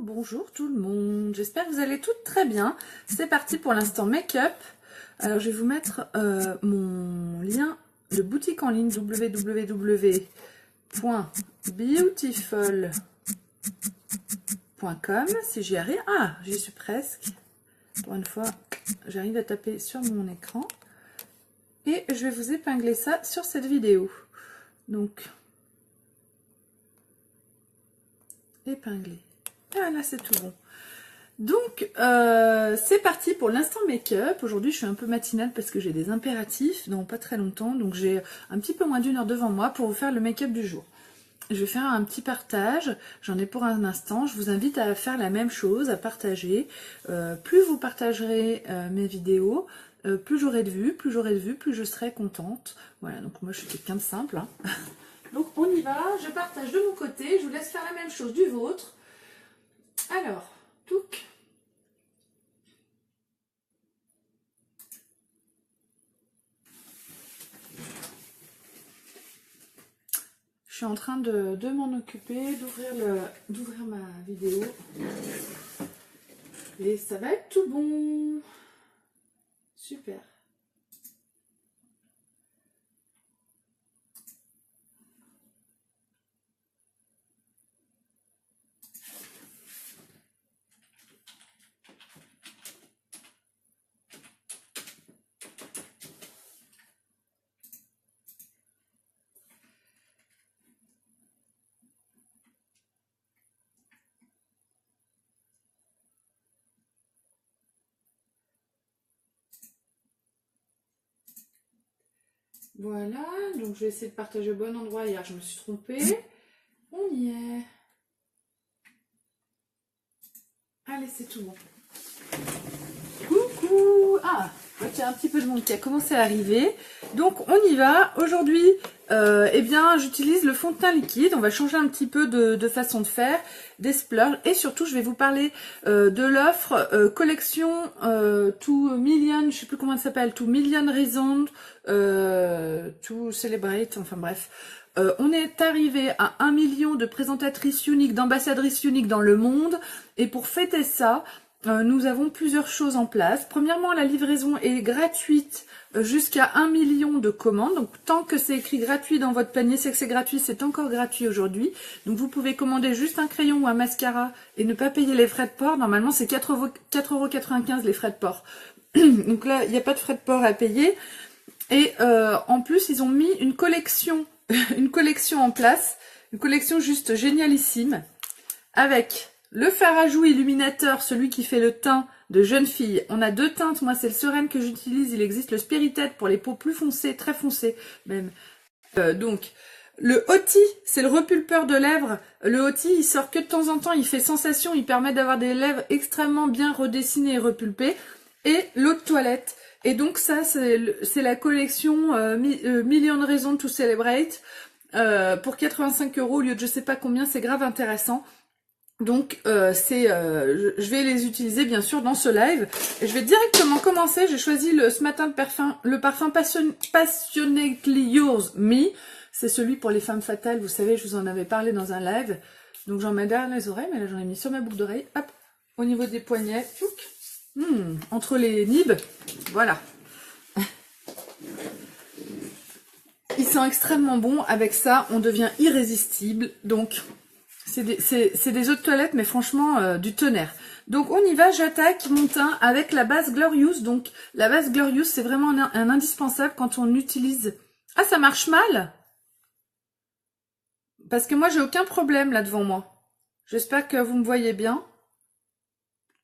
bonjour tout le monde, j'espère que vous allez toutes très bien. C'est parti pour l'instant make-up. Alors je vais vous mettre mon lien de boutique en ligne www.beautiful.com si j'y arrive. Ah, j'y suis presque. Pour une fois, j'arrive à taper sur mon écran. Et je vais vous épingler ça sur cette vidéo. Donc, épingler. Ah là, c'est tout bon. Donc, c'est parti pour l'instant make-up. Aujourd'hui, je suis un peu matinale parce que j'ai des impératifs dans pas très longtemps. Donc, j'ai un petit peu moins d'une heure devant moi pour vous faire le make-up du jour. Je vais faire un petit partage. J'en ai pour un instant. Je vous invite à faire la même chose, à partager. Plus vous partagerez mes vidéos, plus j'aurai de vues, plus je serai contente. Voilà, donc moi, je suis quelqu'un de simple. Hein. Donc, on y va. Je partage de mon côté. Je vous laisse faire la même chose du vôtre. Alors, touc. Je suis en train de m'en occuper, d'ouvrir ma vidéo. Et ça va être tout bon. Super. Voilà, donc je vais essayer de partager au bon endroit. Hier, je me suis trompée. On y est. Allez, c'est tout bon. Coucou. Ah, il y a un petit peu de monde qui a commencé à arriver. Donc, on y va. Aujourd'hui, eh bien, j'utilise le fond de teint liquide. On va changer un petit peu de façon de faire, des splurges. Et surtout, je vais vous parler de l'offre collection To Million, je sais plus comment elle s'appelle, To Million Reasons, To Celebrate, enfin bref. On est arrivé à 1 million de présentatrices uniques, d'ambassadrices uniques dans le monde. Et pour fêter ça, nous avons plusieurs choses en place. Premièrement, la livraison est gratuite jusqu'à 1 million de commandes. Donc, tant que c'est écrit gratuit dans votre panier, c'est que c'est gratuit. C'est encore gratuit aujourd'hui. Donc, vous pouvez commander juste un crayon ou un mascara et ne pas payer les frais de port. Normalement, c'est 4,95 € les frais de port. Donc là, il n'y a pas de frais de port à payer. Et en plus, ils ont mis une collection, en place. Une collection juste génialissime. Avec le fard à joues illuminateur, celui qui fait le teint de jeune fille. On a deux teintes, moi c'est le Sereine que j'utilise, il existe le Spirited pour les peaux plus foncées, très foncées même. Donc, le Hoti, c'est le repulpeur de lèvres. Le Hoti, il sort que de temps en temps, il fait sensation, il permet d'avoir des lèvres extrêmement bien redessinées et repulpées. Et l'eau de toilette. Et donc ça, c'est la collection Million Reasons to Celebrate. Pour 85 € au lieu de je sais pas combien, c'est grave intéressant. Donc je vais les utiliser bien sûr dans ce live. Et je vais directement commencer. J'ai choisi ce matin le parfum Passionately Yours Me. C'est celui pour les femmes fatales. Vous savez, je vous en avais parlé dans un live. Donc j'en mets derrière les oreilles, mais là j'en ai mis sur ma boucle d'oreille. Hop, au niveau des poignets. Entre les nibs. Voilà. Il sent extrêmement bon. Avec ça, on devient irrésistible. Donc c'est des eaux de toilette, mais franchement, du tonnerre. Donc, on y va, j'attaque mon teint avec la base Glorious. Donc, la base Glorious, c'est vraiment un indispensable quand on utilise... Ah, ça marche mal? Parce que moi, j'ai aucun problème là devant moi. J'espère que vous me voyez bien.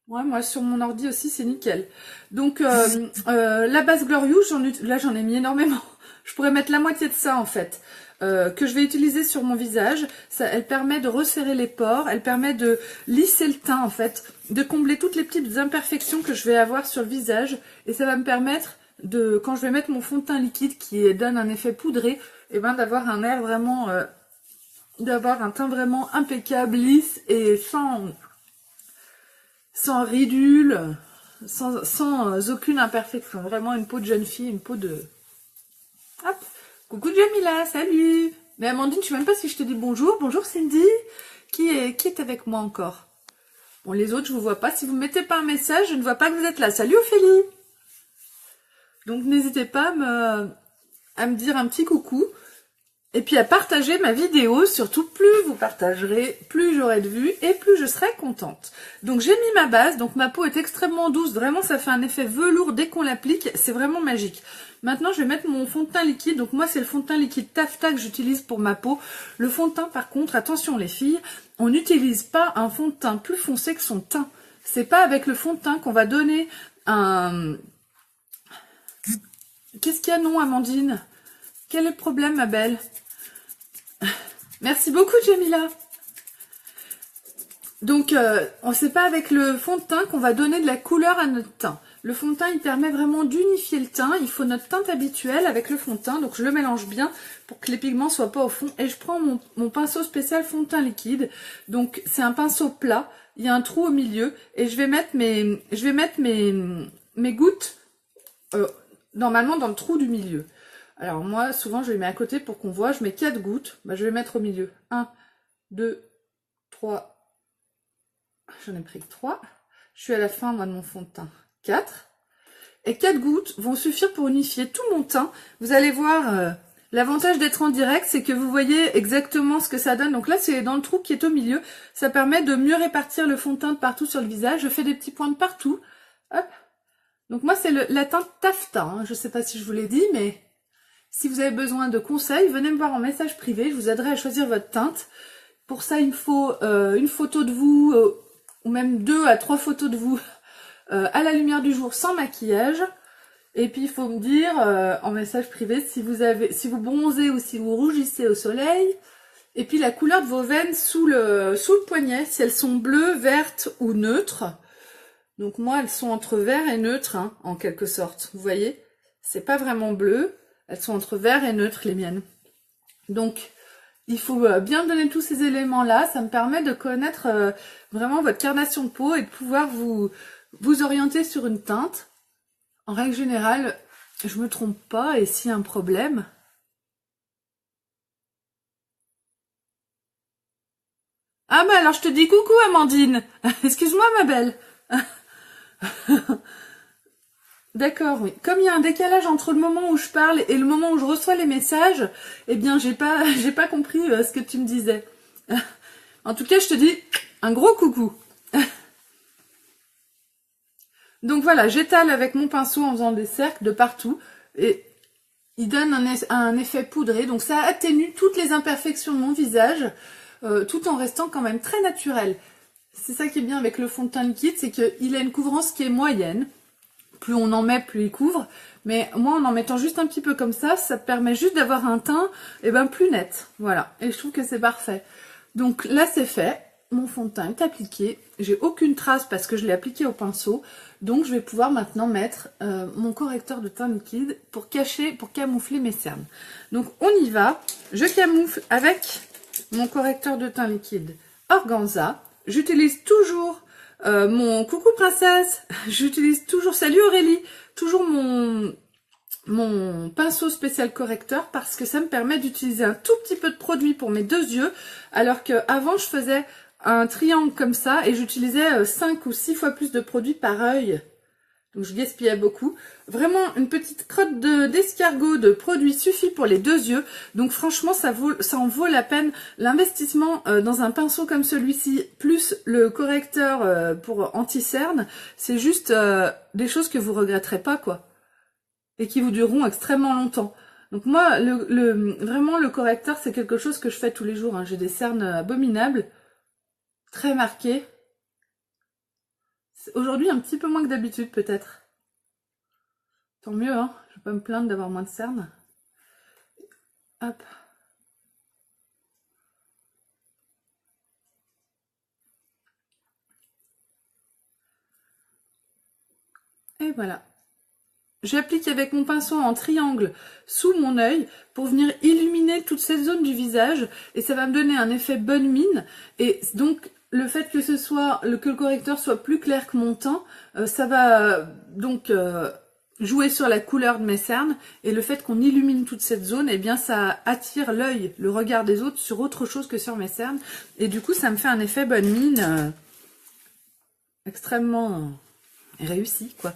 Ouais, moi, sur mon ordi aussi, c'est nickel. Donc, la base Glorious, là, j'en ai mis énormément. Je pourrais mettre la moitié de ça, en fait. Que je vais utiliser sur mon visage. Elle permet de resserrer les pores, elle permet de lisser le teint en fait, de combler toutes les petites imperfections que je vais avoir sur le visage et ça va me permettre de, quand je vais mettre mon fond de teint liquide qui donne un effet poudré, et ben d'avoir un air vraiment, d'avoir un teint vraiment impeccable, lisse et sans ridule, sans aucune imperfection. Vraiment une peau de jeune fille, une peau de... Hop. Coucou Jamila, salut. Mais Amandine, je sais même pas si je te dis bonjour. Bonjour Cindy. Qui est avec moi encore? Bon, les autres, je vous vois pas. Si vous ne mettez pas un message, je ne vois pas que vous êtes là. Salut Ophélie! Donc, n'hésitez pas à me dire un petit coucou. Et puis à partager ma vidéo, surtout plus vous partagerez, plus j'aurai de vues et plus je serai contente. Donc j'ai mis ma base, donc ma peau est extrêmement douce, vraiment ça fait un effet velours dès qu'on l'applique, c'est vraiment magique. Maintenant je vais mettre mon fond de teint liquide, donc moi c'est le fond de teint liquide Taffeta que j'utilise pour ma peau. Le fond de teint par contre, attention les filles, on n'utilise pas un fond de teint plus foncé que son teint. C'est pas avec le fond de teint qu'on va donner un... Qu'est-ce qu'il y a non Amandine? Quel est le problème ma belle? Merci beaucoup Jamila. Donc on sait pas avec le fond de teint qu'on va donner de la couleur à notre teint. Le fond de teint il permet vraiment d'unifier le teint. Il faut notre teinte habituelle avec le fond de teint. Donc je le mélange bien pour que les pigments soient pas au fond. Et je prends mon pinceau spécial fond de teint liquide. Donc c'est un pinceau plat. Il y a un trou au milieu. Et je vais mettre mes gouttes normalement dans le trou du milieu. Alors moi, souvent, je les mets à côté pour qu'on voit. Je mets 4 gouttes. Bah, je vais mettre au milieu. 1, 2, 3. J'en ai pris 3. Je suis à la fin, moi, de mon fond de teint. 4. Et 4 gouttes vont suffire pour unifier tout mon teint. Vous allez voir, l'avantage d'être en direct, c'est que vous voyez exactement ce que ça donne. Donc là, c'est dans le trou qui est au milieu. Ça permet de mieux répartir le fond de teint de partout sur le visage. Je fais des petits points de partout. Hop. Donc moi, c'est la teinte Taffeta. Hein. Je ne sais pas si je vous l'ai dit, mais... Si vous avez besoin de conseils, venez me voir en message privé, je vous aiderai à choisir votre teinte. Pour ça, il me faut une photo de vous, ou même 2 à 3 photos de vous à la lumière du jour sans maquillage. Et puis, il faut me dire en message privé si vous bronzez ou si vous rougissez au soleil. Et puis, la couleur de vos veines sous le poignet, si elles sont bleues, vertes ou neutres. Donc moi, elles sont entre vert et neutre, hein, en quelque sorte. Vous voyez, c'est pas vraiment bleu. Elles sont entre vert et neutre, les miennes. Donc, il faut bien donner tous ces éléments-là. Ça me permet de connaître vraiment votre carnation de peau et de pouvoir vous orienter sur une teinte. En règle générale, je me trompe pas. Et s'il y a un problème... Ah bah alors je te dis coucou Amandine. Excuse-moi ma belle. D'accord, oui. Comme il y a un décalage entre le moment où je parle et le moment où je reçois les messages, eh bien, j'ai pas compris ce que tu me disais. En tout cas, je te dis un gros coucou. Donc voilà, j'étale avec mon pinceau en faisant des cercles de partout et il donne un effet poudré. Donc ça atténue toutes les imperfections de mon visage tout en restant quand même très naturel. C'est ça qui est bien avec le fond de teint liquide, c'est qu'il a une couvrance qui est moyenne. Plus on en met, plus il couvre. Mais moi, en mettant juste un petit peu comme ça permet juste d'avoir un teint plus net. Voilà. Et je trouve que c'est parfait. Donc là, c'est fait. Mon fond de teint est appliqué. J'ai aucune trace parce que je l'ai appliqué au pinceau. Donc, je vais pouvoir maintenant mettre mon correcteur de teint liquide pour camoufler mes cernes. Donc, on y va. Je camoufle avec mon correcteur de teint liquide Organza. J'utilise toujours... mon coucou princesse, j'utilise toujours, salut Aurélie, toujours mon pinceau spécial correcteur parce que ça me permet d'utiliser un tout petit peu de produit pour mes 2 yeux alors qu'avant je faisais un triangle comme ça et j'utilisais 5 ou 6 fois plus de produit par œil. Donc je gaspillais beaucoup. Vraiment une petite crotte d'escargot de produit suffit pour les 2 yeux. Donc franchement ça en vaut la peine. L'investissement dans un pinceau comme celui-ci, plus le correcteur pour anti-cerne, c'est juste des choses que vous regretterez pas quoi. Et qui vous dureront extrêmement longtemps. Donc moi, vraiment le correcteur c'est quelque chose que je fais tous les jours. Hein. J'ai des cernes abominables, très marquées. Aujourd'hui, un petit peu moins que d'habitude, peut-être. Tant mieux, hein. Je vais pas me plaindre d'avoir moins de cernes. Hop. Et voilà. J'applique avec mon pinceau en triangle sous mon œil pour venir illuminer toute cette zone du visage. Et ça va me donner un effet bonne mine. Et donc... Le fait que le correcteur soit plus clair que mon teint, ça va donc jouer sur la couleur de mes cernes. Et le fait qu'on illumine toute cette zone, eh bien ça attire l'œil, le regard des autres sur autre chose que sur mes cernes. Et du coup, ça me fait un effet bonne mine extrêmement réussi, quoi.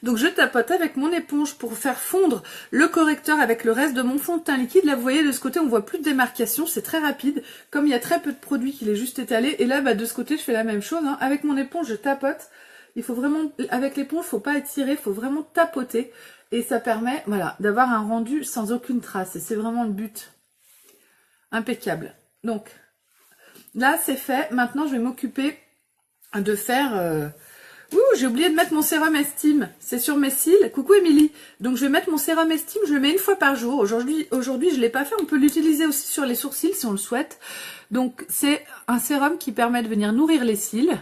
Donc je tapote avec mon éponge pour faire fondre le correcteur avec le reste de mon fond de teint liquide. Là vous voyez de ce côté on voit plus de démarcation, c'est très rapide. Comme il y a très peu de produit qu'il est juste étalé. Et là bah, de ce côté je fais la même chose. Hein. Avec mon éponge je tapote. Il faut vraiment, avec l'éponge faut pas étirer, il faut vraiment tapoter. Et ça permet voilà, d'avoir un rendu sans aucune trace. Et c'est vraiment le but. Impeccable. Donc là c'est fait. Maintenant je vais m'occuper de faire... Ouh, j'ai oublié de mettre mon sérum Estime. C'est sur mes cils. Coucou Émilie. Donc je vais mettre mon sérum Estime. Je le mets une fois par jour. Aujourd'hui, je l'ai pas fait. On peut l'utiliser aussi sur les sourcils si on le souhaite. Donc c'est un sérum qui permet de venir nourrir les cils.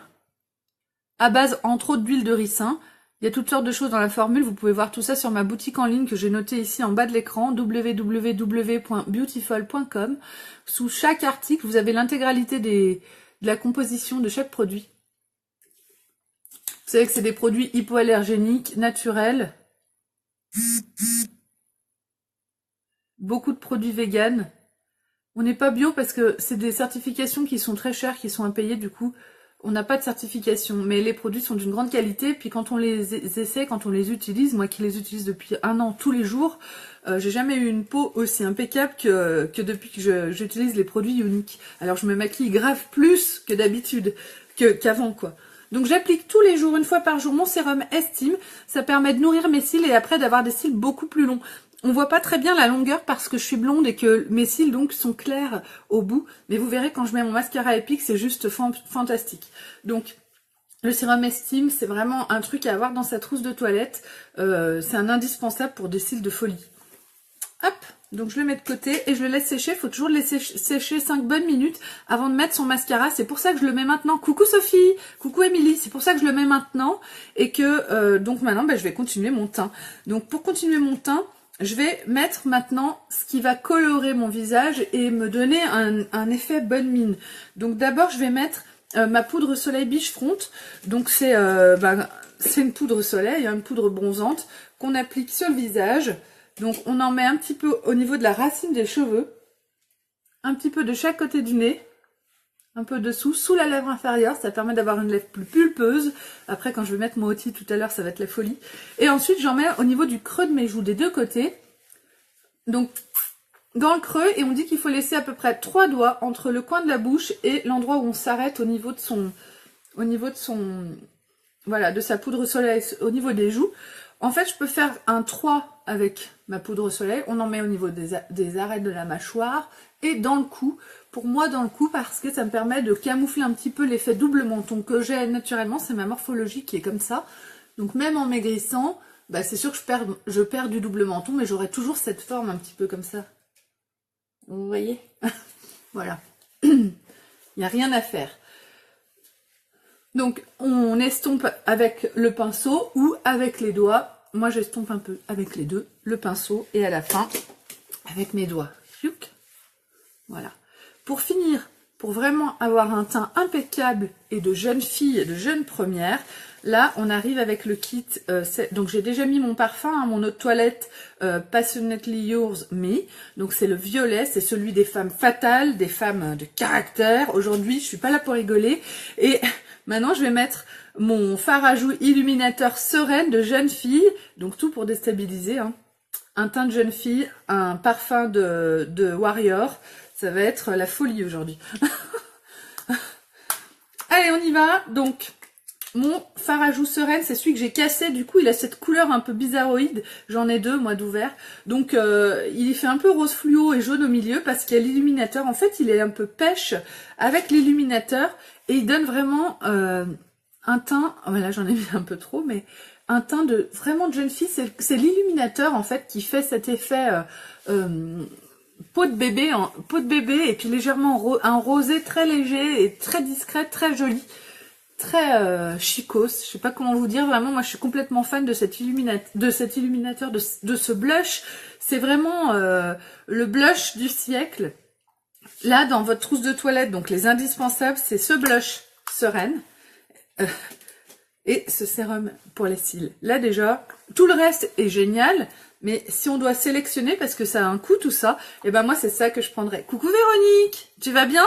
À base entre autres d'huile de ricin. Il y a toutes sortes de choses dans la formule. Vous pouvez voir tout ça sur ma boutique en ligne que j'ai notée ici en bas de l'écran. www.beautiful.com. Sous chaque article, vous avez l'intégralité de la composition de chaque produit. Vous savez que c'est des produits hypoallergéniques, naturels. Beaucoup de produits véganes. On n'est pas bio parce que c'est des certifications qui sont très chères, qui sont à payer. Du coup, on n'a pas de certification. Mais les produits sont d'une grande qualité. Puis quand on les essaie, quand on les utilise, moi qui les utilise depuis 1 an tous les jours, j'ai jamais eu une peau aussi impeccable que depuis que j'utilise les produits Younique. Alors je me maquille grave plus que d'habitude, qu'avant quoi. Donc j'applique tous les jours, une fois par jour, mon sérum Estime. Ça permet de nourrir mes cils et après d'avoir des cils beaucoup plus longs. On voit pas très bien la longueur parce que je suis blonde et que mes cils donc sont clairs au bout. Mais vous verrez quand je mets mon mascara épique, c'est juste fantastique. Donc le sérum Estime, c'est vraiment un truc à avoir dans sa trousse de toilette. C'est un indispensable pour des cils de folie. Hop! Donc je le mets de côté et je le laisse sécher. Il faut toujours le laisser sécher 5 bonnes minutes avant de mettre son mascara. C'est pour ça que je le mets maintenant. Coucou Sophie, coucou Émilie. C'est pour ça que je le mets maintenant. Et que donc maintenant je vais continuer mon teint. Donc pour continuer mon teint, je vais mettre maintenant ce qui va colorer mon visage et me donner un effet bonne mine. Donc d'abord je vais mettre ma poudre soleil Biche Front. Donc c'est une poudre soleil, une poudre bronzante qu'on applique sur le visage. Donc on en met un petit peu au niveau de la racine des cheveux, un petit peu de chaque côté du nez, un peu dessous, sous la lèvre inférieure, ça permet d'avoir une lèvre plus pulpeuse. Après quand je vais mettre mon outil tout à l'heure, ça va être la folie. Et ensuite j'en mets au niveau du creux de mes joues, des deux côtés. Donc dans le creux, et on dit qu'il faut laisser à peu près 3 doigts entre le coin de la bouche et l'endroit où on s'arrête au niveau de voilà, de sa poudre soleil au niveau des joues. En fait, je peux faire un 3 avec ma poudre soleil. On en met au niveau des arêtes de la mâchoire et dans le cou. Pour moi, dans le cou, parce que ça me permet de camoufler un petit peu l'effet double menton que j'ai naturellement. C'est ma morphologie qui est comme ça. Donc même en maigrissant, c'est sûr que je perds du double menton, mais j'aurai toujours cette forme un petit peu comme ça. Vous voyez? Voilà. Il n'y a rien à faire. Donc, on estompe avec le pinceau ou avec les doigts. Moi, j'estompe un peu avec les deux, le pinceau, et à la fin, avec mes doigts. Voilà. Pour finir, pour vraiment avoir un teint impeccable et de jeune fille et de jeune première, là, on arrive avec le kit. Donc, j'ai déjà mis mon parfum, mon eau de toilette Passionately Yours Me. Donc, c'est le violet, c'est celui des femmes fatales, des femmes de caractère. Aujourd'hui, je suis pas là pour rigoler. Et maintenant, je vais mettre mon fard à joues illuminateur sereine de jeune fille. Donc, tout pour déstabiliser. Hein. Un teint de jeune fille, un parfum de warrior. Ça va être la folie aujourd'hui. Allez, on y va. Donc, mon fard à joues sereine, c'est celui que j'ai cassé. Du coup, il a cette couleur un peu bizarroïde. J'en ai 2, moi, d'ouvert. Donc, il fait un peu rose fluo et jaune au milieu parce qu'il y a l'illuminateur. En fait, il est un peu pêche avec l'illuminateur. Et il donne vraiment un teint... Voilà, j'en ai mis un peu trop, mais un teint de vraiment de jeune fille. C'est l'illuminateur, en fait, qui fait cet effet... peau de bébé et puis légèrement un rosé très léger et très discret, très joli, très chicos. Je sais pas comment vous dire, vraiment moi je suis complètement fan de cet illuminateur, de ce blush. C'est vraiment le blush du siècle. Là dans votre trousse de toilette, donc les indispensables, c'est ce blush sereine et ce sérum pour les cils. Là déjà, tout le reste est génial. Mais si on doit sélectionner, parce que ça a un coût tout ça, et ben moi c'est ça que je prendrais. Coucou Véronique, tu vas bien?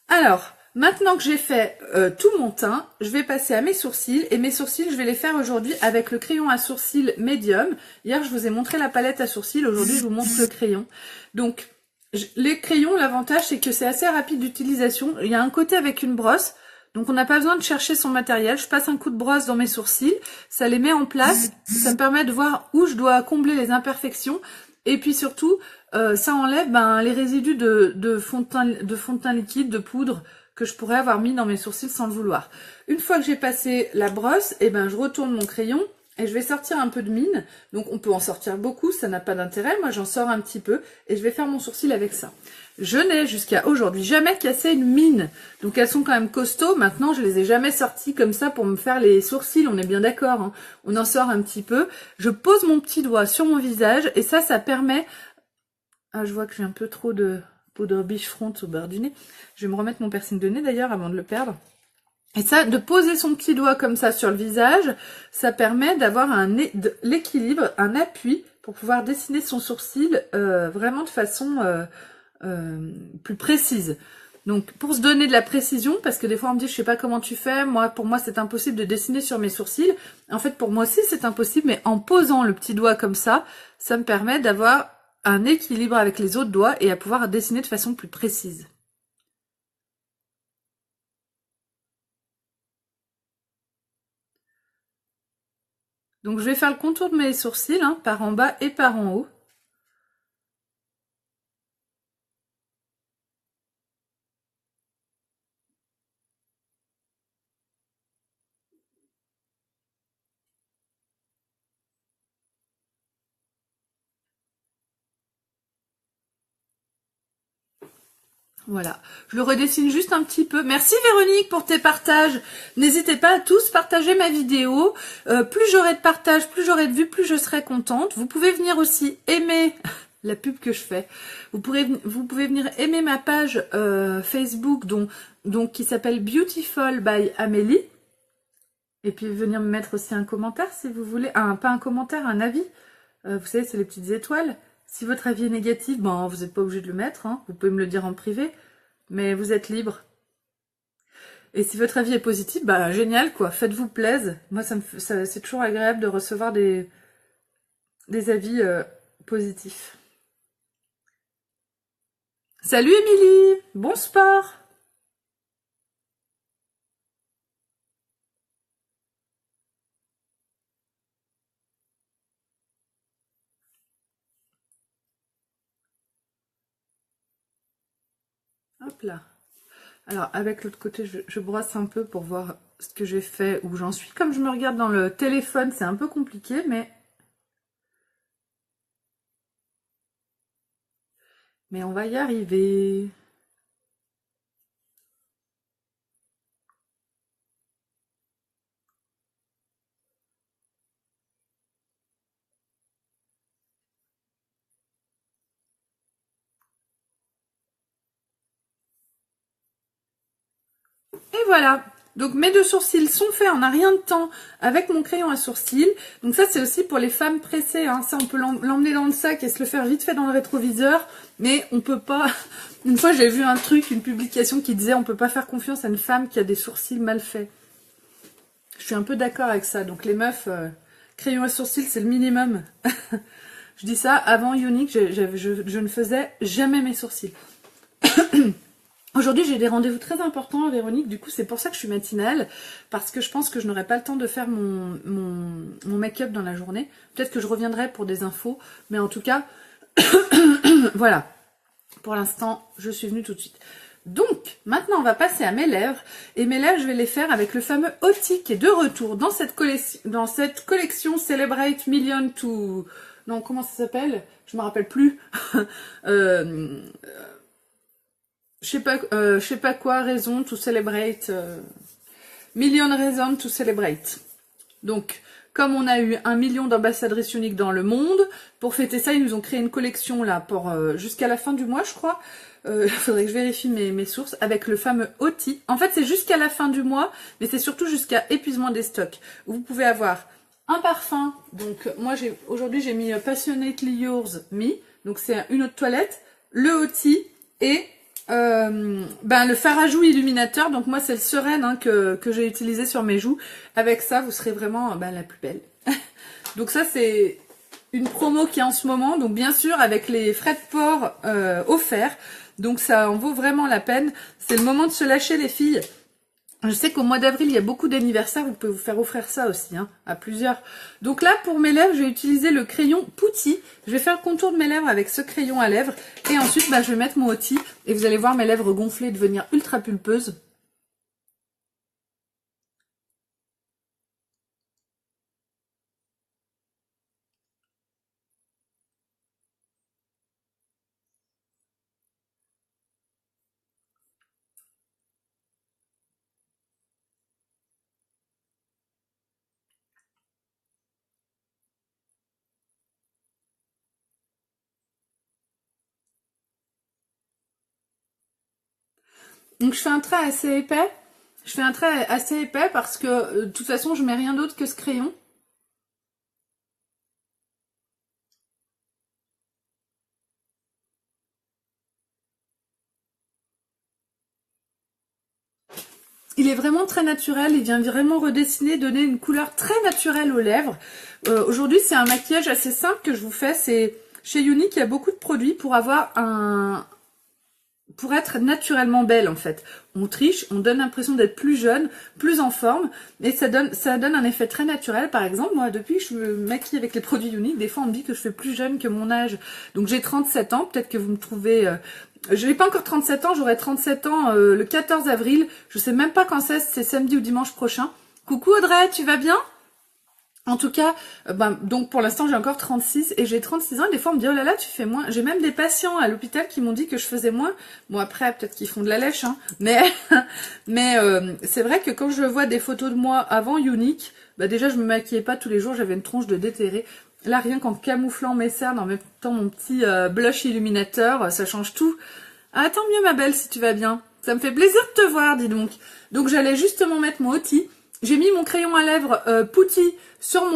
Alors, Maintenant que j'ai fait tout mon teint, je vais passer à mes sourcils. Et mes sourcils, je vais les faire aujourd'hui avec le crayon à sourcils médium. Hier, je vous ai montré la palette à sourcils. Aujourd'hui, je vous montre le crayon. Donc, les crayons, l'avantage, c'est que c'est assez rapide d'utilisation. Il y a un côté avec une brosse. Donc, on n'a pas besoin de chercher son matériel. Je passe un coup de brosse dans mes sourcils. Ça les met en place. Ça me permet de voir où je dois combler les imperfections. Et puis surtout, ça enlève les résidus de fond de teint liquide, de poudre, que je pourrais avoir mis dans mes sourcils sans le vouloir. Une fois que j'ai passé la brosse, je retourne mon crayon et je vais sortir un peu de mine. Donc on peut en sortir beaucoup, ça n'a pas d'intérêt. Moi j'en sors un petit peu et je vais faire mon sourcil avec ça. Je n'ai jusqu'à aujourd'hui jamais cassé une mine. Donc elles sont quand même costauds. Maintenant je les ai jamais sorties comme ça pour me faire les sourcils. On est bien d'accord, hein. On en sort un petit peu. Je pose mon petit doigt sur mon visage et ça permet... Ah, je vois que j'ai un peu trop de poudre biche front au bord du nez. Je vais me remettre mon piercing de nez d'ailleurs avant de le perdre. Et ça, de poser son petit doigt comme ça sur le visage, ça permet d'avoir l'équilibre, un appui pour pouvoir dessiner son sourcil vraiment de façon plus précise. Donc pour se donner de la précision, parce que des fois on me dit je sais pas comment tu fais, pour moi c'est impossible de dessiner sur mes sourcils. En fait pour moi aussi c'est impossible, mais en posant le petit doigt comme ça me permet d'avoir un équilibre avec les autres doigts et à pouvoir dessiner de façon plus précise. Donc je vais faire le contour de mes sourcils, hein, par en bas et par en haut. Voilà, je le redessine juste un petit peu. Merci Véronique pour tes partages. N'hésitez pas à tous partager ma vidéo. Plus j'aurai de partages, plus j'aurai de vues, plus je serai contente. Vous pouvez venir aussi aimer la pub que je fais. Vous pouvez venir aimer ma page Facebook donc qui s'appelle Beautiful by Amélie. Et puis venir me mettre aussi un commentaire si vous voulez. Pas un commentaire, un avis. Vous savez, c'est les petites étoiles. Si votre avis est négatif, vous n'êtes pas obligé de le mettre, hein. Vous pouvez me le dire en privé, mais vous êtes libre. Et si votre avis est positif, génial quoi, faites-vous plaisir. Moi, c'est toujours agréable de recevoir des avis positifs. Salut Émilie, bon sport! Hop là. Alors, avec l'autre côté, je brosse un peu pour voir ce que j'ai fait, où j'en suis. Comme je me regarde dans le téléphone, c'est un peu compliqué, mais on va y arriver. Et voilà. Donc mes deux sourcils sont faits en un rien de temps avec mon crayon à sourcils. Donc ça c'est aussi pour les femmes pressées, hein. Ça on peut l'emmener dans le sac et se le faire vite fait dans le rétroviseur. Mais on peut pas... Une fois j'ai vu un truc, une publication qui disait on peut pas faire confiance à une femme qui a des sourcils mal faits. Je suis un peu d'accord avec ça. Donc les meufs, crayon à sourcils c'est le minimum. Je dis ça avant Unique, je ne faisais jamais mes sourcils. Aujourd'hui, j'ai des rendez-vous très importants, Véronique, du coup, c'est pour ça que je suis matinale, parce que je pense que je n'aurai pas le temps de faire mon make-up dans la journée. Peut-être que je reviendrai pour des infos, mais en tout cas, voilà. Pour l'instant, je suis venue tout de suite. Donc, maintenant, on va passer à mes lèvres, et mes lèvres, je vais les faire avec le fameux Oti qui est de retour dans cette collection Celebrate Million to... Non, comment ça s'appelle? Je me rappelle plus. Je sais pas quoi, raison to celebrate, million reasons to celebrate. Donc, comme on a eu 1 million d'ambassadrices uniques dans le monde, pour fêter ça, ils nous ont créé une collection là pour jusqu'à la fin du mois, je crois. Il faudrait que je vérifie mes sources avec le fameux Oti. En fait, c'est jusqu'à la fin du mois, mais c'est surtout jusqu'à épuisement des stocks. Vous pouvez avoir un parfum. Donc, moi, aujourd'hui, j'ai mis Passionately Yours Me. Donc, c'est une eau de toilette, le Oti et le fard à joues illuminateur. Donc moi c'est le Sereine hein, que j'ai utilisé sur mes joues. Avec ça vous serez vraiment la plus belle. Donc ça c'est une promo qui est en ce moment. Donc bien sûr avec les frais de port offerts. Donc ça en vaut vraiment la peine. C'est le moment de se lâcher les filles. Je sais qu'au mois d'avril, il y a beaucoup d'anniversaires, vous pouvez vous faire offrir ça aussi, hein, à plusieurs. Donc là, pour mes lèvres, je vais utiliser le crayon Putty. Je vais faire le contour de mes lèvres avec ce crayon à lèvres. Et ensuite, je vais mettre mon outil. Et vous allez voir mes lèvres gonfler, devenir ultra pulpeuses. Donc je fais un trait assez épais. Je fais un trait assez épais parce que de toute façon je mets rien d'autre que ce crayon. Il est vraiment très naturel, il vient vraiment redessiner, donner une couleur très naturelle aux lèvres. Aujourd'hui c'est un maquillage assez simple que je vous fais. C'est chez Younique, il y a beaucoup de produits pour avoir pour être naturellement belle en fait. On triche, on donne l'impression d'être plus jeune, plus en forme, et ça donne un effet très naturel. Par exemple, moi depuis que je me maquille avec les produits Younique, des fois on me dit que je fais plus jeune que mon âge. Donc j'ai 37 ans, peut-être que vous me trouvez... je n'ai pas encore 37 ans, j'aurai 37 ans le 14 avril. Je sais même pas quand c'est samedi ou dimanche prochain. Coucou Audrey, tu vas bien ? En tout cas, donc pour l'instant j'ai encore 36 et j'ai 36 ans et des fois on me dit oh là là tu fais moins. J'ai même des patients à l'hôpital qui m'ont dit que je faisais moins. Bon après peut-être qu'ils font de la lèche hein. Mais c'est vrai que quand je vois des photos de moi avant Younique, déjà je me maquillais pas tous les jours, j'avais une tronche de déterré. Là rien qu'en camouflant mes cernes, en mettant mon petit blush illuminateur, ça change tout. Ah tant mieux ma belle si tu vas bien. Ça me fait plaisir de te voir dis donc. Donc j'allais justement mettre mon outil. J'ai mis mon crayon à lèvres Putty sur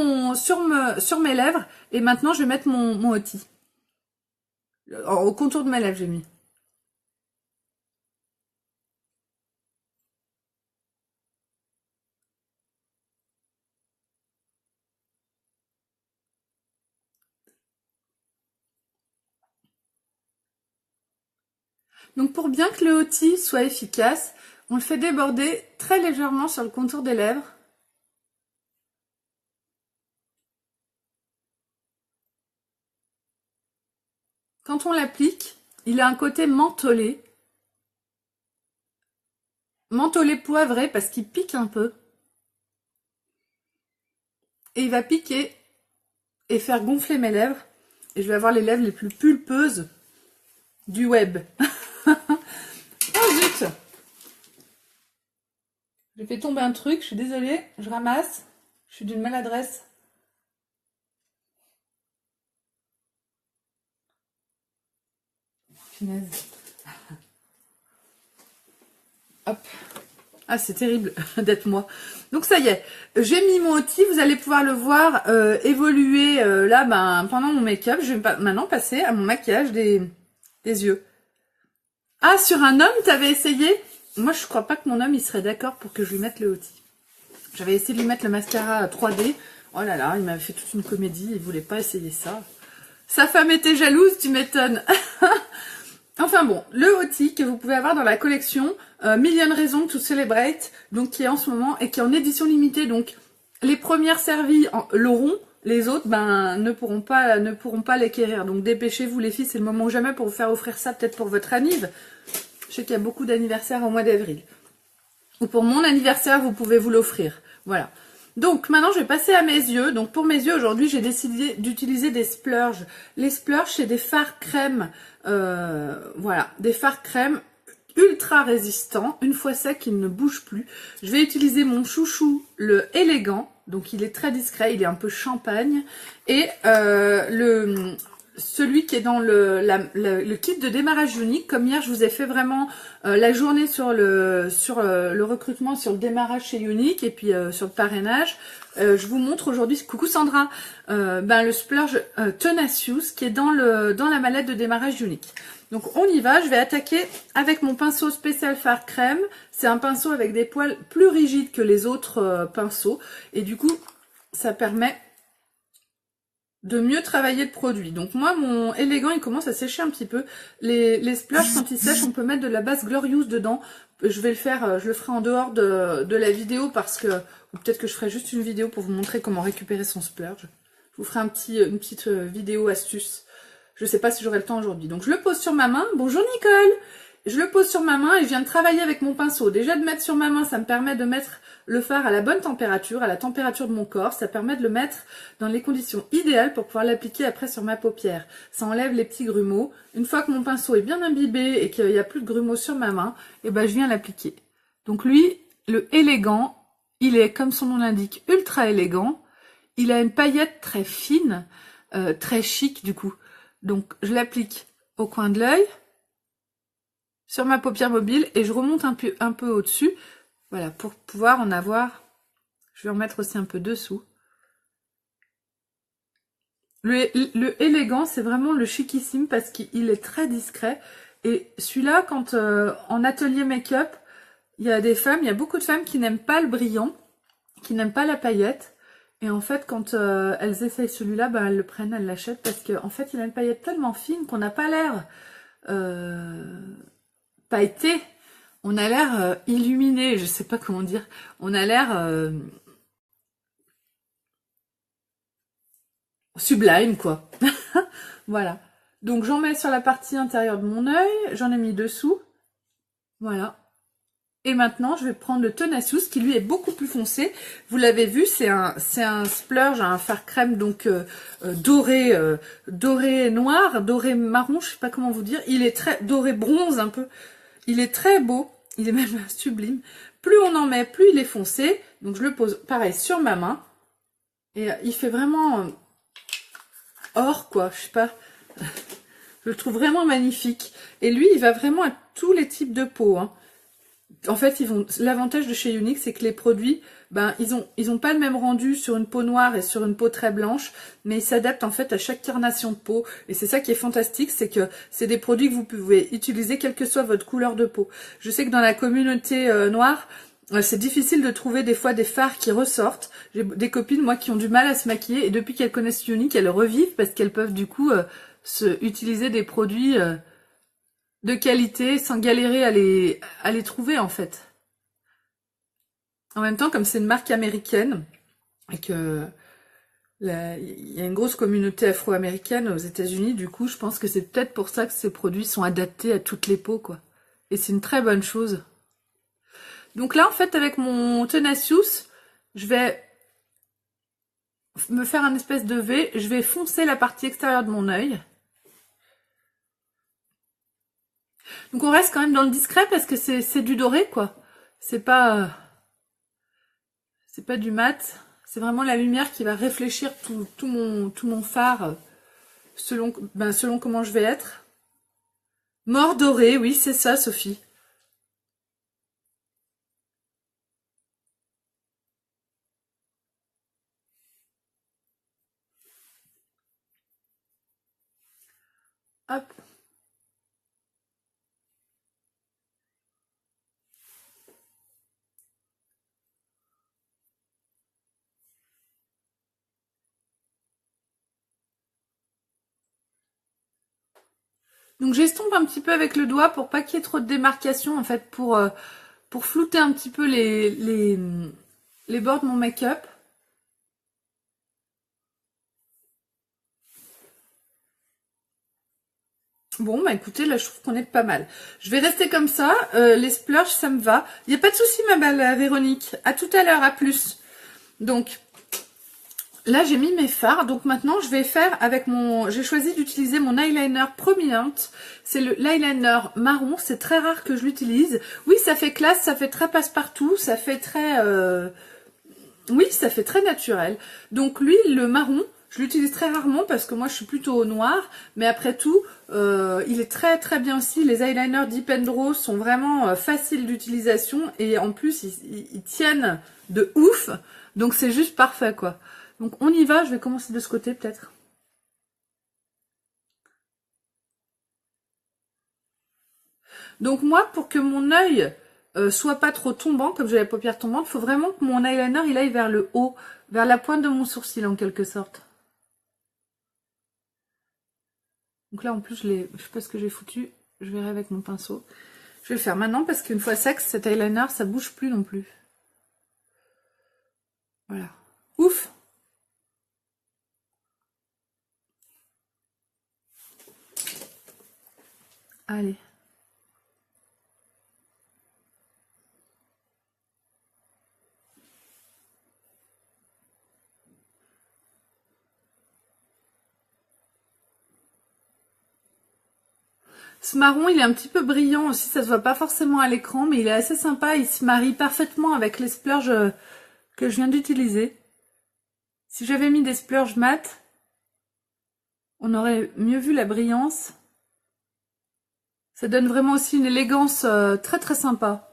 mes lèvres et maintenant je vais mettre mon outil. Au contour de mes lèvres j'ai mis. Donc pour bien que le outil soit efficace, on le fait déborder très légèrement sur le contour des lèvres. Quand on l'applique, il a un côté mentholé. Mentholé poivré parce qu'il pique un peu. Et il va piquer et faire gonfler mes lèvres. Et je vais avoir les lèvres les plus pulpeuses du web. Oh zut! J'ai fait tomber un truc, je suis désolée, je ramasse. Je suis d'une maladresse. Punaise. Hop. Ah, c'est terrible d'être moi. Donc ça y est, j'ai mis mon outil, vous allez pouvoir le voir évoluer là pendant mon make-up. Je vais maintenant passer à mon maquillage des yeux. Ah, sur un homme, t'avais essayé? Moi, je crois pas que mon homme, il serait d'accord pour que je lui mette le outil. J'avais essayé de lui mettre le mascara 3D. Oh là là, il m'avait fait toute une comédie, il voulait pas essayer ça. Sa femme était jalouse, tu m'étonnes. Enfin bon, le outil que vous pouvez avoir dans la collection Million Reasons to Celebrate, donc qui est en ce moment et qui est en édition limitée. Donc les premières servies l'auront, les autres ne pourront pas l'acquérir. Donc dépêchez-vous les filles, c'est le moment ou jamais pour vous faire offrir ça, peut-être pour votre anniv. Je sais qu'il y a beaucoup d'anniversaires au mois d'avril. Ou pour mon anniversaire, vous pouvez vous l'offrir. Voilà. Donc maintenant je vais passer à mes yeux. Donc pour mes yeux aujourd'hui j'ai décidé d'utiliser des splurges. Les splurges c'est des fards crème. Voilà, des fards crème ultra résistants. Une fois sec ils ne bougent plus. Je vais utiliser mon chouchou le élégant. Donc il est très discret, il est un peu champagne. Et celui qui est dans le kit de démarrage unique. Comme hier, je vous ai fait vraiment la journée sur le recrutement, sur le démarrage chez Unique et puis sur le parrainage. Je vous montre aujourd'hui, coucou Sandra, le splurge Tenacious qui est dans la mallette de démarrage unique. Donc on y va, je vais attaquer avec mon pinceau spécial Fard Crème. C'est un pinceau avec des poils plus rigides que les autres pinceaux. Et du coup, ça permet de mieux travailler le produit. Donc moi, mon élégant, il commence à sécher un petit peu. Les splurges, quand ils sèchent, on peut mettre de la base Glorious dedans. Je vais le faire, je le ferai en dehors de la vidéo parce que, ou peut-être que je ferai juste une vidéo pour vous montrer comment récupérer son splurge. Je vous ferai une petite vidéo astuce. Je sais pas si j'aurai le temps aujourd'hui. Donc je le pose sur ma main. Bonjour Nicole! Je le pose sur ma main et je viens de travailler avec mon pinceau. Déjà de mettre sur ma main, ça me permet de mettre le fard à la bonne température, à la température de mon corps. Ça permet de le mettre dans les conditions idéales pour pouvoir l'appliquer après sur ma paupière. Ça enlève les petits grumeaux. Une fois que mon pinceau est bien imbibé et qu'il n'y a plus de grumeaux sur ma main, et ben je viens l'appliquer. Donc lui, le élégant, il est, comme son nom l'indique, ultra élégant. Il a une paillette très fine, très chic du coup. Donc je l'applique au coin de l'œil, sur ma paupière mobile et je remonte un peu au-dessus. Voilà, pour pouvoir en avoir, je vais en mettre aussi un peu dessous. Le élégant, c'est vraiment le chicissime parce qu'il est très discret. Et celui-là, quand en atelier make-up, il y a beaucoup de femmes qui n'aiment pas le brillant, qui n'aiment pas la paillette. Et en fait, quand elles essayent celui-là, elles le prennent, elles l'achètent parce qu'en fait, il a une paillette tellement fine qu'on n'a pas l'air pailleté. On a l'air illuminé, je sais pas comment dire. On a l'air sublime, quoi. Voilà. Donc j'en mets sur la partie intérieure de mon œil, j'en ai mis dessous. Voilà. Et maintenant, je vais prendre le Tenacious qui lui est beaucoup plus foncé. Vous l'avez vu, c'est un splurge, un fard crème donc doré noir, doré marron, je sais pas comment vous dire. Il est très doré bronze un peu. Il est très beau. Il est même sublime. Plus on en met, plus il est foncé. Donc je le pose pareil sur ma main. Et il fait vraiment or quoi, je sais pas. Je le trouve vraiment magnifique. Et lui, il va vraiment à tous les types de peau. Hein. En fait, l'avantage de chez Unique, c'est que les produits, ils ont pas le même rendu sur une peau noire et sur une peau très blanche, mais ils s'adaptent en fait à chaque carnation de peau. Et c'est ça qui est fantastique, c'est que c'est des produits que vous pouvez utiliser quelle que soit votre couleur de peau. Je sais que dans la communauté noire, c'est difficile de trouver des fois des fards qui ressortent. J'ai des copines, moi, qui ont du mal à se maquiller, et depuis qu'elles connaissent Unique, elles revivent parce qu'elles peuvent du coup utiliser des produits de qualité sans galérer à les trouver en fait. En même temps, comme c'est une marque américaine et que il y a une grosse communauté afro-américaine aux États-Unis, du coup, je pense que c'est peut-être pour ça que ces produits sont adaptés à toutes les peaux, quoi. Et c'est une très bonne chose. Donc là, en fait, avec mon Tenacious, je vais me faire un espèce de V. Je vais foncer la partie extérieure de mon œil. Donc on reste quand même dans le discret parce que c'est du doré, quoi. C'est pas du mat. C'est vraiment la lumière qui va réfléchir tout mon fard selon comment je vais être. Mort doré, oui, c'est ça, Sophie. Hop. Donc j'estompe un petit peu avec le doigt pour pas qu'il y ait trop de démarcation, en fait, pour flouter un petit peu les bords de mon make-up. Bon, bah écoutez, là je trouve qu'on est pas mal. Je vais rester comme ça, les splurges ça me va. Il n'y a pas de souci ma belle Véronique. À tout à l'heure, à plus. Donc, là j'ai mis mes fards, donc maintenant je vais faire avec j'ai choisi d'utiliser mon eyeliner Prominent. C'est l'eyeliner marron, c'est très rare que je l'utilise. Oui, ça fait classe, ça fait très passe-partout, ça fait très... Oui, ça fait très naturel. Donc lui, le marron, Je l'utilise très rarement parce que moi je suis plutôt au noir, mais après tout, il est très très bien aussi. Les eyeliners Deep and Draw sont vraiment faciles d'utilisation et en plus ils tiennent de ouf, donc c'est juste parfait quoi. Donc on y va, je vais commencer de ce côté peut-être. Donc moi, pour que mon œil soit pas trop tombant, comme j'ai la paupière tombante, il faut vraiment que mon eyeliner il aille vers le haut, vers la pointe de mon sourcil en quelque sorte. Donc là en plus, je sais pas ce que j'ai foutu, je verrai avec mon pinceau. Je vais le faire maintenant parce qu'une fois sec, cet eyeliner, ça bouge plus non plus. Voilà. Ouf! Allez. Ce marron, il est un petit peu brillant aussi, ça se voit pas forcément à l'écran, mais il est assez sympa, il se marie parfaitement avec les splurges que je viens d'utiliser. Si j'avais mis des splurges mat, on aurait mieux vu la brillance. Ça donne vraiment aussi une élégance très très sympa.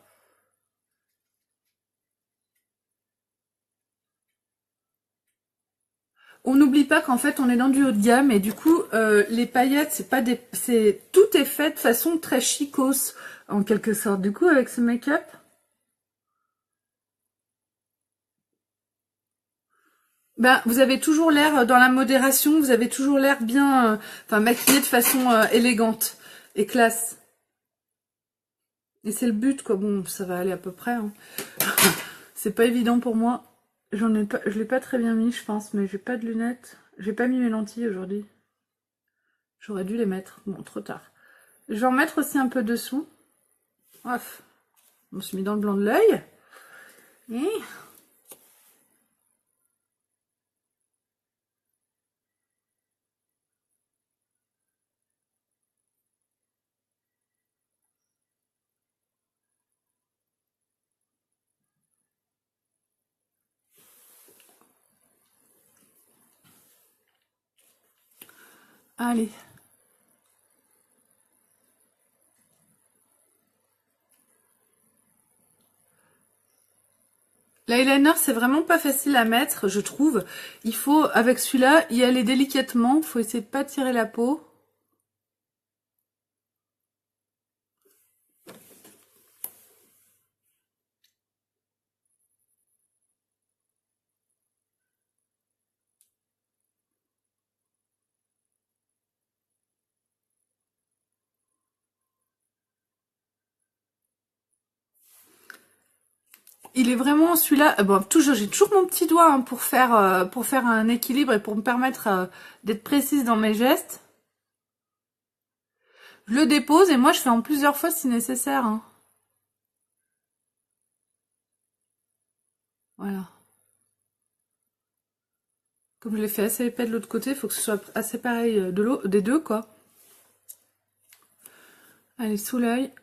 On n'oublie pas qu'en fait on est dans du haut de gamme et du coup les paillettes c'est pas des, tout est fait de façon très chicos en quelque sorte. Du coup avec ce make-up, ben vous avez toujours l'air dans la modération, vous avez toujours l'air bien, enfin maquillé de façon élégante et classe. Et c'est le but quoi. Bon ça va aller à peu près. Hein. C'est pas évident pour moi. J'en ai pas, je l'ai pas très bien mis je pense, mais j'ai pas de lunettes. J'ai pas mis mes lentilles aujourd'hui. J'aurais dû les mettre. Bon, trop tard. Je vais en mettre aussi un peu dessous. Ouf. Je me suis mis dans le blanc de l'œil. Et... allez. L'eyeliner, c'est vraiment pas facile à mettre, je trouve. Il faut, avec celui-là, y aller délicatement. Il faut essayer de pas tirer la peau. Il est vraiment celui-là. Bon, toujours, j'ai toujours mon petit doigt hein, pour faire un équilibre et pour me permettre d'être précise dans mes gestes. Je le dépose et moi je fais en plusieurs fois si nécessaire. Hein. Voilà. Comme je l'ai fait assez épais de l'autre côté, il faut que ce soit assez pareil des deux quoi. Allez, sous l'œil.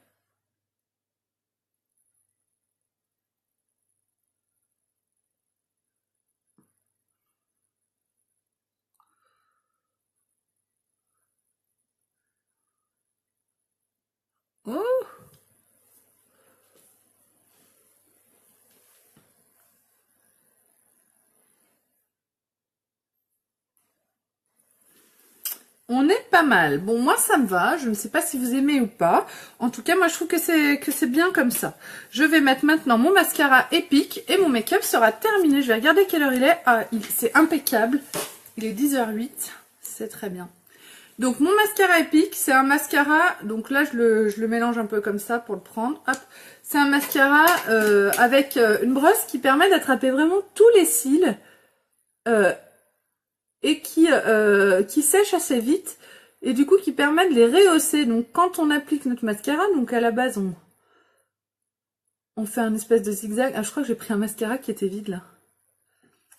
Oh! On est pas mal. Bon, moi ça me va. Je ne sais pas si vous aimez ou pas. En tout cas, moi je trouve que c'est bien comme ça. Je vais mettre maintenant mon mascara Epic et mon make-up sera terminé. Je vais regarder quelle heure il est. Ah, c'est impeccable. Il est 10h08. C'est très bien. Donc mon mascara Epic, c'est un mascara. Donc là, je le mélange un peu comme ça pour le prendre. Hop. C'est un mascara avec une brosse qui permet d'attraper vraiment tous les cils. Et qui sèche assez vite et du coup qui permet de les rehausser. Donc quand on applique notre mascara, donc à la base on fait un espèce de zigzag. Ah, je crois que j'ai pris un mascara qui était vide là.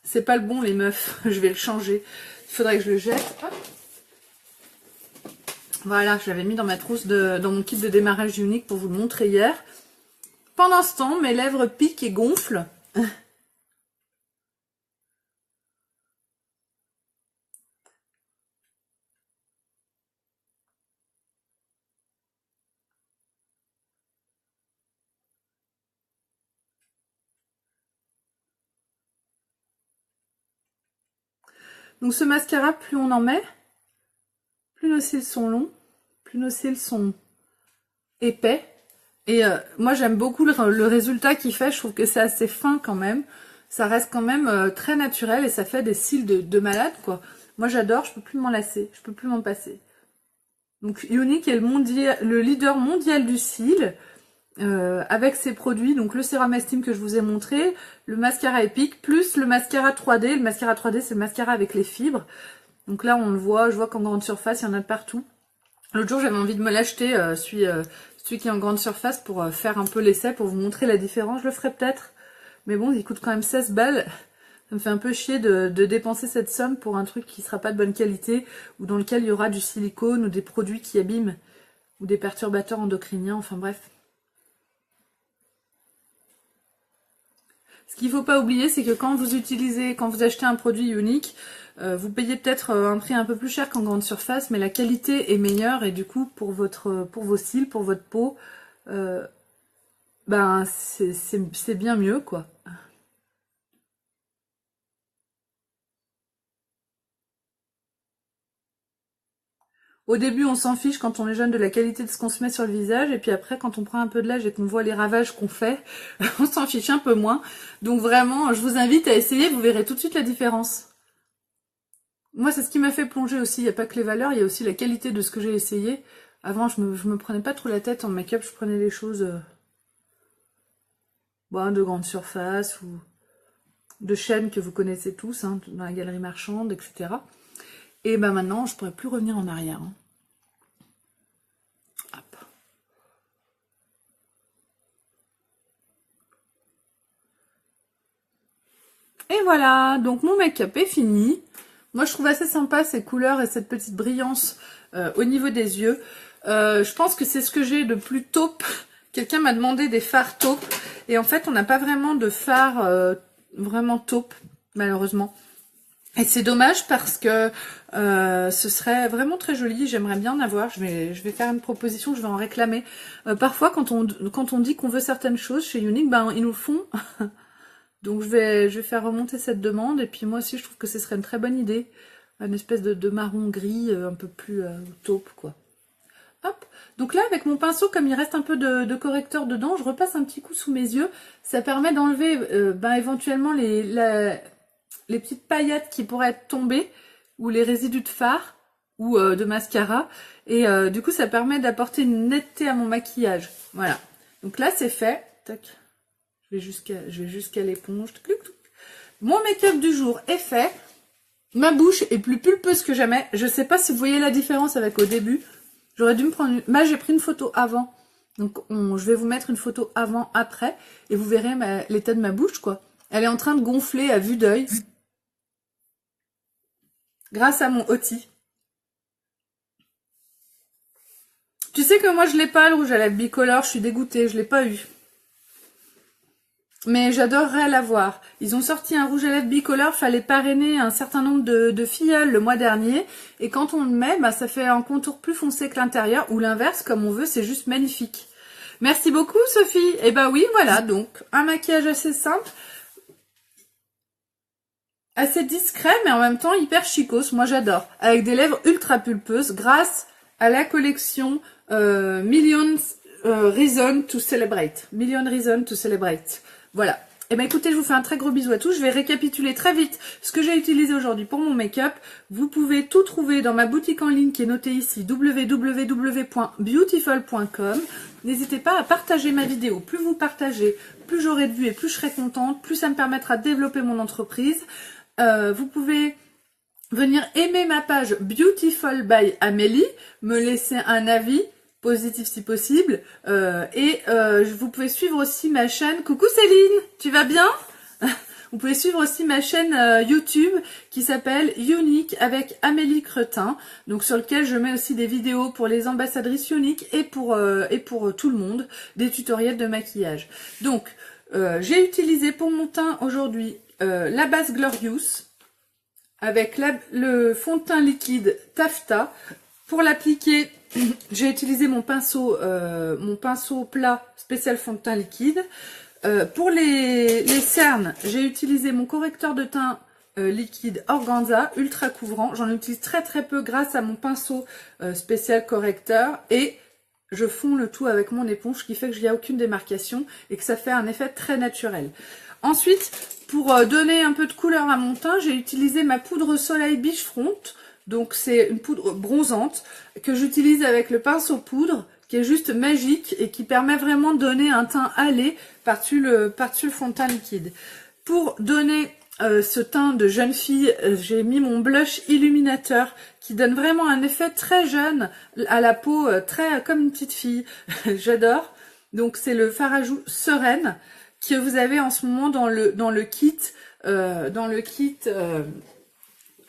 C'est pas le bon les meufs, je vais le changer. Il faudrait que je le jette. Hop. Voilà, je l'avais mis dans ma trousse, dans mon kit de démarrage unique pour vous le montrer hier. Pendant ce temps, mes lèvres piquent et gonflent. Donc ce mascara, plus on en met, plus nos cils sont longs, plus nos cils sont épais. Et moi j'aime beaucoup le résultat qu'il fait, je trouve que c'est assez fin quand même. Ça reste quand même très naturel et ça fait des cils de malade quoi. Moi j'adore, je peux plus m'en lasser, je peux plus m'en passer. Donc Younique est le leader mondial du cil avec ses produits, donc le sérum estime que je vous ai montré, le mascara épique, plus le mascara 3D. Le mascara 3D c'est le mascara avec les fibres. Donc là on le voit, je vois qu'en grande surface il y en a de partout. L'autre jour j'avais envie de me l'acheter, celui qui est en grande surface pour faire un peu l'essai, pour vous montrer la différence. Je le ferai peut-être. Mais bon, il coûte quand même 16 balles. Ça me fait un peu chier de dépenser cette somme pour un truc qui sera pas de bonne qualité ou dans lequel il y aura du silicone ou des produits qui abîment ou des perturbateurs endocriniens, enfin bref. Ce qu'il ne faut pas oublier, c'est que quand vous achetez un produit unique, vous payez peut-être un prix un peu plus cher qu'en grande surface, mais la qualité est meilleure et du coup pour vos cils, pour votre peau, ben c'est bien mieux quoi. Au début, on s'en fiche quand on est jeune de la qualité de ce qu'on se met sur le visage, et puis après, quand on prend un peu de l'âge et qu'on voit les ravages qu'on fait, on s'en fiche un peu moins. Donc vraiment, je vous invite à essayer, vous verrez tout de suite la différence. Moi, c'est ce qui m'a fait plonger aussi. Il n'y a pas que les valeurs, il y a aussi la qualité de ce que j'ai essayé. Avant, je me prenais pas trop la tête en make-up, je prenais les choses de grande surface ou de chaînes que vous connaissez tous, hein, dans la galerie marchande, etc. Et ben maintenant, je pourrais plus revenir en arrière. Hein. Hop. Et voilà, donc mon make-up est fini. Moi, je trouve assez sympa ces couleurs et cette petite brillance au niveau des yeux. Je pense que c'est ce que j'ai de plus taupe. Quelqu'un m'a demandé des fards taupes. Et en fait, on n'a pas vraiment de fards vraiment taupe, malheureusement. Et c'est dommage parce que ce serait vraiment très joli. J'aimerais bien en avoir. Je vais faire une proposition, je vais en réclamer. Parfois, quand on dit qu'on veut certaines choses chez Younique, ben ils nous le font. Donc je vais faire remonter cette demande. Et puis moi aussi, je trouve que ce serait une très bonne idée. Une espèce de marron gris un peu plus taupe, quoi. Hop. Donc là, avec mon pinceau, comme il reste un peu de correcteur dedans, je repasse un petit coup sous mes yeux. Ça permet d'enlever éventuellement les petites paillettes qui pourraient être tombées ou les résidus de fard ou de mascara. Et du coup, ça permet d'apporter une netteté à mon maquillage. Voilà. Donc là, c'est fait. Tac. Je vais jusqu'à l'éponge. Mon make-up du jour est fait. Ma bouche est plus pulpeuse que jamais. Je sais pas si vous voyez la différence avec au début. J'aurais dû me prendre une... Là, j'ai pris une photo avant. Donc, je vais vous mettre une photo avant, après. Et vous verrez l'état de ma bouche, quoi. Elle est en train de gonfler à vue d'œil. Grâce à mon Oti. Tu sais que moi, je l'ai pas, le rouge à lèvres bicolore. Je suis dégoûtée. Je l'ai pas eu. Mais j'adorerais l'avoir. Ils ont sorti un rouge à lèvres bicolore, fallait parrainer un certain nombre de filleuls le mois dernier. Et quand on le met, ça fait un contour plus foncé que l'intérieur, ou l'inverse, comme on veut, c'est juste magnifique. Merci beaucoup Sophie. Et ben oui, voilà, donc un maquillage assez simple, assez discret, mais en même temps hyper chicos, moi j'adore. Avec des lèvres ultra pulpeuses, grâce à la collection Million Reasons to Celebrate. Million Reasons to Celebrate. Voilà. Et ben écoutez, je vous fais un très gros bisou à tous. Je vais récapituler très vite ce que j'ai utilisé aujourd'hui pour mon make-up. Vous pouvez tout trouver dans ma boutique en ligne qui est notée ici, www.beautiful.com. N'hésitez pas à partager ma vidéo. Plus vous partagez, plus j'aurai de vues et plus je serai contente, plus ça me permettra de développer mon entreprise. Vous pouvez venir aimer ma page Beautiful by Amélie, me laisser un avis positif si possible, vous pouvez suivre aussi ma chaîne. Coucou Céline, tu vas bien? Vous pouvez suivre aussi ma chaîne YouTube qui s'appelle Younique avec Amélie Cretin, donc sur lequel je mets aussi des vidéos pour les ambassadrices Younique et pour tout le monde, des tutoriels de maquillage. Donc j'ai utilisé pour mon teint aujourd'hui la base Glorious avec le fond de teint liquide Taffeta. Pour l'appliquer, j'ai utilisé mon pinceau plat spécial fond de teint liquide. Pour les cernes, j'ai utilisé mon correcteur de teint liquide organza ultra couvrant. J'en utilise très très peu grâce à mon pinceau spécial correcteur et je fonds le tout avec mon éponge, ce qui fait qu'il n'y a aucune démarcation et que ça fait un effet très naturel. Ensuite, pour donner un peu de couleur à mon teint, j'ai utilisé ma poudre Soleil Beachfront. Donc c'est une poudre bronzante que j'utilise avec le pinceau poudre, qui est juste magique et qui permet vraiment de donner un teint hâlé par-dessus le fond de teint liquide. Pour donner ce teint de jeune fille, j'ai mis mon blush illuminateur qui donne vraiment un effet très jeune à la peau, très comme une petite fille. J'adore. Donc c'est le fard à joues Sereine que vous avez en ce moment dans le kit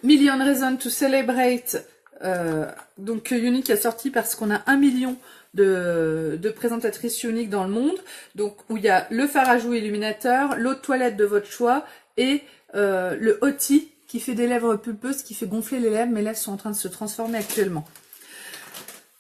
Million Reasons to Celebrate, donc que Younique a sorti parce qu'on a 1 million de présentatrices Younique dans le monde, donc où il y a le fard à joues illuminateur, l'eau de toilette de votre choix et le Hoti qui fait des lèvres pulpeuses, qui fait gonfler les lèvres. Mes lèvres sont en train de se transformer actuellement.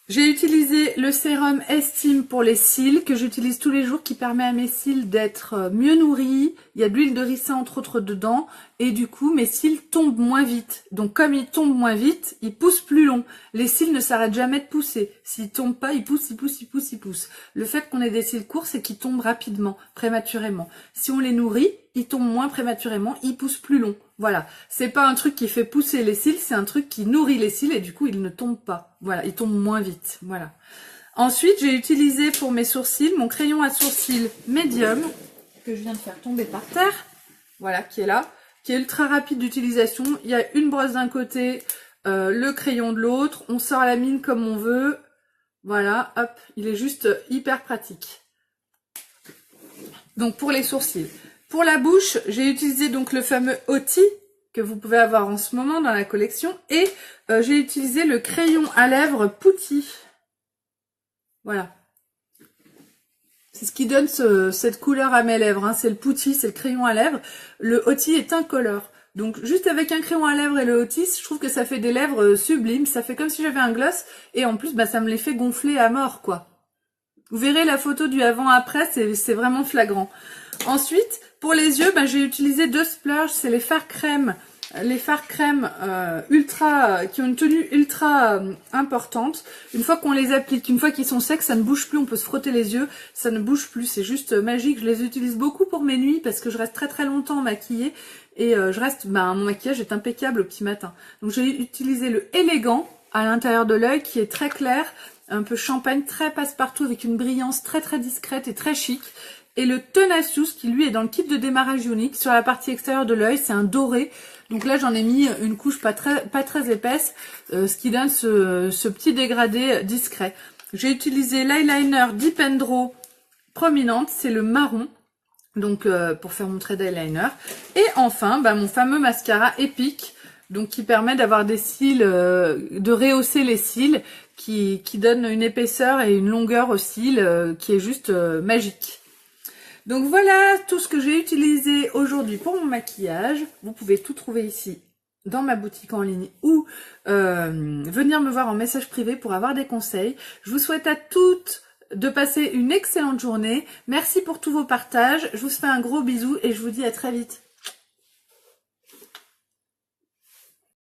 J'ai utilisé le sérum Estime pour les cils, que j'utilise tous les jours, qui permet à mes cils d'être mieux nourris. Il y a de l'huile de ricin entre autres dedans, et du coup mes cils tombent moins vite. Donc comme ils tombent moins vite, ils poussent plus long. Les cils ne s'arrêtent jamais de pousser. S'ils tombent pas, ils poussent, ils poussent, ils poussent, ils poussent. Le fait qu'on ait des cils courts, c'est qu'ils tombent rapidement, prématurément. Si on les nourrit, ils tombent moins prématurément, ils poussent plus long. Voilà, c'est pas un truc qui fait pousser les cils, c'est un truc qui nourrit les cils et du coup ils ne tombent pas. Voilà, ils tombent moins vite. Voilà. Ensuite, j'ai utilisé pour mes sourcils mon crayon à sourcils médium que je viens de faire tomber par terre. Voilà, qui est là, qui est ultra rapide d'utilisation. Il y a une brosse d'un côté, le crayon de l'autre. On sort la mine comme on veut. Voilà, hop, il est juste hyper pratique. Donc pour les sourcils. Pour la bouche, j'ai utilisé donc le fameux Hoti que vous pouvez avoir en ce moment dans la collection et j'ai utilisé le crayon à lèvres Putty. Voilà. C'est ce qui donne cette couleur à mes lèvres, hein. C'est le Putty, c'est le crayon à lèvres. Le Hoti est incolore. Donc juste avec un crayon à lèvres et le Hoti, je trouve que ça fait des lèvres sublimes. Ça fait comme si j'avais un gloss et en plus bah, ça me les fait gonfler à mort quoi. Vous verrez la photo du avant-après, c'est vraiment flagrant. Ensuite, pour les yeux, ben, j'ai utilisé 2 splurges, c'est les fards crème. Les fards crème qui ont une tenue ultra importante. Une fois qu'on les applique, une fois qu'ils sont secs, ça ne bouge plus, on peut se frotter les yeux, ça ne bouge plus, c'est juste magique. Je les utilise beaucoup pour mes nuits parce que je reste très très longtemps maquillée et mon maquillage est impeccable au petit matin. Donc j'ai utilisé le élégant à l'intérieur de l'œil qui est très clair, un peu champagne, très passe-partout avec une brillance très très discrète et très chic. Et le Tenacious qui lui est dans le kit de démarrage Younique sur la partie extérieure de l'œil, c'est un doré. Donc là j'en ai mis une couche pas très épaisse, ce qui donne ce petit dégradé discret. J'ai utilisé l'eyeliner Deep and Draw Prominente, c'est le marron. Donc pour faire mon trait d'eyeliner. Et enfin mon fameux mascara Epic. Donc qui permet d'avoir des cils, de rehausser les cils, qui donne une épaisseur et une longueur aux cils qui est juste magique. Donc voilà tout ce que j'ai utilisé aujourd'hui pour mon maquillage. Vous pouvez tout trouver ici dans ma boutique en ligne ou venir me voir en message privé pour avoir des conseils. Je vous souhaite à toutes de passer une excellente journée. Merci pour tous vos partages. Je vous fais un gros bisou et je vous dis à très vite.